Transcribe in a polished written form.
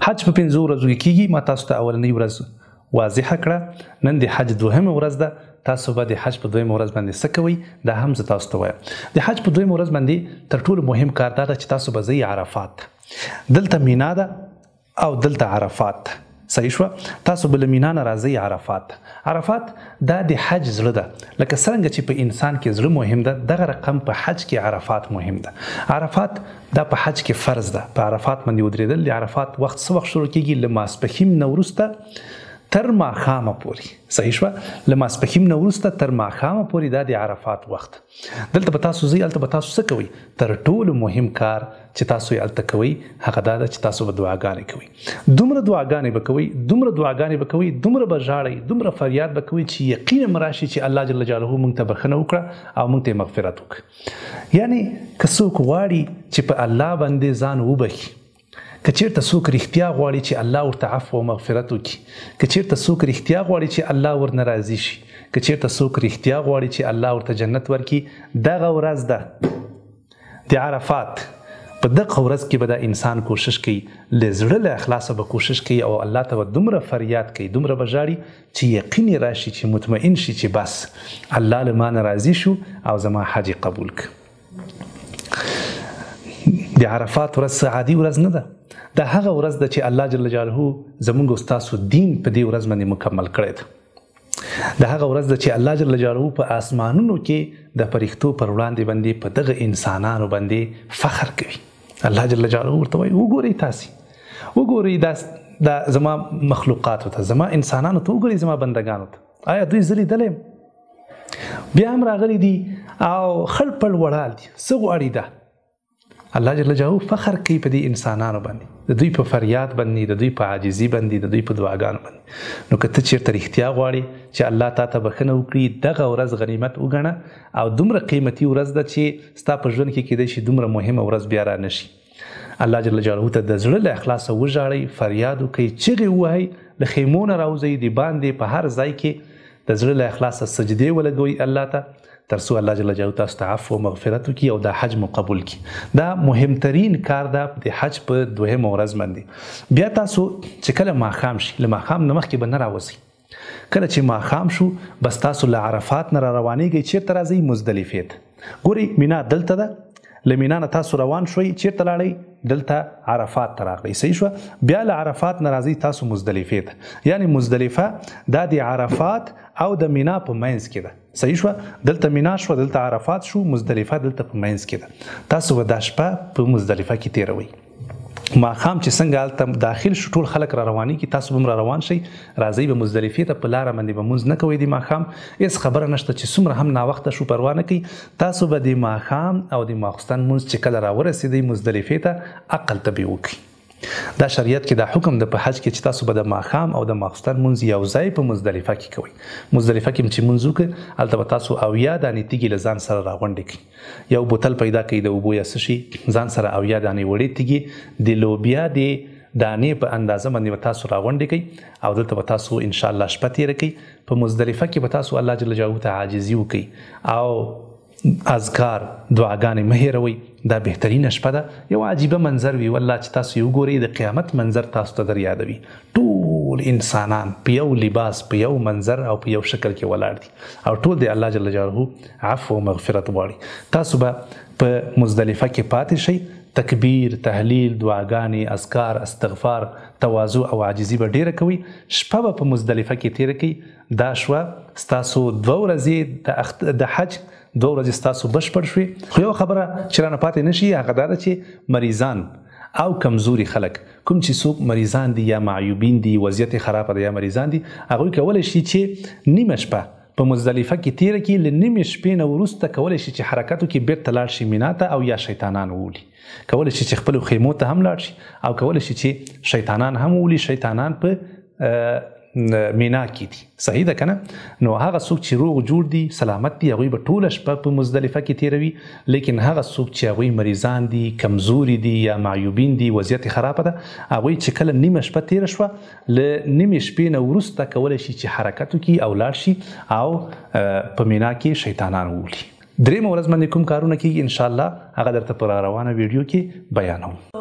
حج په 5 ورځو کې کیږي. ما تاسو ته اولنۍ ورځ واضحه کړه. نن د حج 2مه ورځ ده. تاسو به د حج په 2مه ورځ باندې څه کوئ دا هم زه تاسو ته وایم. د حج په 2مه ورځ باندې تر ټولو مهم کار دا ده چې تاسو به ځئ عرفات. دلته مینا ده او دلته عرفات ده. صحیح شوه؟ تاسو به له مینا نه راځئ عرفات. عرفات دا د حج زړه ده. لکه څرنګه چې په انسان کې زړه مهم ده دغه رقم په حج کې عرفات مهم ده. عرفات دا په حج کې فرض ده. په عرفات باندې ودرېدل. د عرفات وخت څه وخت شروع کېږي؟ له ماسپښین نه وروسته تر ماښامه پورې. صحیح شوه؟ له ماسپښین نه وروسته تر ماښامه پورې دا د عرفات وخت. دلته به تاسو ځئ. هلته به تاسو څه کوئ؟ تر ټولو مهم کار چې تاسو یې هلته کوئ هغه دا ده چې تاسو به دعاګانې کوئ. دومره دعاګانې به کوئ، دومره دعاګانې به کوئ، دومره به ژاړئ، دومره فریاد به کوئ چې یقینا راشي چې الله جل جلاله موږ ته بښنه وکړه او موږ ته مغفرت وکړه. یعنی که څوک غواړي چې په الله باندې ځان وبخي، که چیرته څوک رښتیا غواړي چې الله ورته عفو او مغفرت وکړي، که چیرته څوک رښتیا غواړي چې الله ورنه راضي شي، که چیرته څوک رښتیا غواړي چې الله ورته جنت ورکړي، دغه ورځ ده د عرفات. په دغه ورځ کې به دا انسان کوشش کوي، له زړه له اخلاصه به کوشش کوي او الله ته به دومره فریاد کوي، دومره به ژاړي چې یقین راشي، چې مطمئن شي چې بس الله له ما نه راضي شو او زما حج قبول کړ. د عرفات ورځ عادي ورځ نه ده. دا هغه ورځ ده چې الله جل جلاله زموږ او ستاسو دین په دې ورځ باندې مکمل کړی ده. دا هغه ورځ ده چې الله جل جلاله په آسمانونو کې د فرښتو پر وړاندې باندې په دغه انسانانو باندې فخر کوي. الله جل جلاله ورته وایي وګورئ، تاسې وګورئ دا زما مخلوقاتو ته، زما انسانانو ته وګورئ، زما بندګانو ته. آیا دوی زه لیدلی یم؟ بیا هم راغلي دي او خړ پړ وړال دي. څه غواړي ده؟ الله جل جلاله فخر کوي په دې انسانانو باندې، د دوی په فریاد باندې، د دوی په عاجزي باندې، د دوی په دعاګانو باندې. نو که ته چېرته رښتیا غواړې چې الله تا ته بښنه وکړي، دغه ورځ غنیمت وګڼه او دومره قیمتي ورځ ده چې ستا په ژوند کې کیدای شي دومره مهمه ورځ بیا را نه شي. الله جل جلاله ته د زړه له اخلاصه وژاړئ، فریاد وکړئ، چغې ووهئ، له خیمو نه راوځئ، د باندې په هر ځای کې د زړه له اخلاصه سجدې ولګوئ الله ته، تر څو الله جل جلاله تاسو ته عفو او مغفرت وکړي او دا حج مو قبول کړي. دا مهمترین کار ده د حج په 2مه ورځ باندې. بیا تاسو چې کله ماښام شي، له ماښام نه مخکې به نه راوځئ. کله چې ماښام شو بس تاسو له عرفات نه را روانېږئ. چېرته راځئ؟ مزدلفې ته. ګورئ مینا دلته ده. له مینا نه تاسو روان شوئ، چېرته لاړئ؟ دلته عرفات ته راغلئ. صحیح شوه؟ بیا له عرفات نه راځئ تاسو مزدلفې ته. یعنی مزدلفه دا د عرفات او د مینا په منځ کې ده. صحیح شوه؟ دلته مینا شوه، دلته عرفات شو، مزدلفه دلته په منځ کې ده. تاسو به دا شپه په مزدلفه کې تېروئ. ماښام چې څنګه هلته داخل شو ټول خلک را روانېږي، تاسو به هم را روان شئ، راځئ به مزدلفې ته. په لاره باندې به لمونځ نه کوئ د ماښام. هېڅ خبره نشته چې څومره هم ناوخته شو پروا نه کوئ. تاسو به د ماښام او د ماخوستن لمونځ چې کله راورسېدئ مزدلفې ته عقل ته به وکړئ. دا شریعت کې دا حکم ده په حج کې چې تاسو به د ماښام او د ماخوستن لمونځ یو ځای په مزدلفه کې کوئ. مزدلفه کې چې لمونځ وکړئ هلته به تاسو 80 دانې تیږې له ځان سره راغونډې کړئ. یو بوتل پیدا کړئ د اوبو یا څه شي، ځان سره 80 دانې وړې تیږې د لوبیا د دانې په اندازه باندې به تاسو راغونډې کړئ او دلته به تاسو انشاءالله شپه تېره کړئ. په مزدلفه کې به تاسو الله جل جلاله ته عاجزي وکړئ او اذکار دعاګانې مه هېروئ. دا بهترینه شپه ده. یو عجیبه منظر وي والله چې تاسو یې وګورئ، د قیامت منظر تاسو ته در یادوي. ټول انسانان په یو لباس، په یو منظر او په یو شکل کې ولاړ دي او ټول د الله جل جلاله عفو او مغفرت غواړي. تاسو به په مزدلفه کې پاتې شئ. تکبیر، تحلیل، دعاګانې، اذکار، استغفار، تواضع او عاجزي به ډیره کوئ. شپه به په مزدلفه کې تېره کړئ. دا شوه ستاسو 2 ورځې د حج، 2 ورځې ستاسو بشپړ شوې. خو یو خبره چې رانه پاتې نه شي هغه دا ده چې مریضان او کمزوري خلک، کوم چې څوک مریضان دي یا معیوبین دي، وضعیت خرابه ده یا مریضان دي، هغوی کولی شي چې نیمه شپه په مزدلفه کې تېره کړي. له نیمې شپې نه وروسته کولی شي چې حرکت وکړي، بیرته لاړ شي مینا ته او یا شیطانان وولي. کولی شي چې خپلو خیمو ته هم لاړ شي او کولی شي چې شیطانان هم وولي. شیطانان په مینا کې دي. صحیح ده که نه؟ نو هغه څوک چې روغ جوړ دي، سلامت دي، هغوی به ټوله شپه په مزدلفه کې تېروي. لیکن هغه څوک چې هغوی مریضان دي، کمزوري دي یا معیوبین دي، وضعیت خرابه ده، هغوی چې کله نیمه شپه تېره شوه له نیمې شپې نه وروسته کولی شي چې حرکت وکړي او لاړ شي او په مینا کې شیطانان وولي. 3مه ورځ باندې کوم کارونه کېږي انشاءالله هغه درته په را روانه ویډیو کې بیانوم.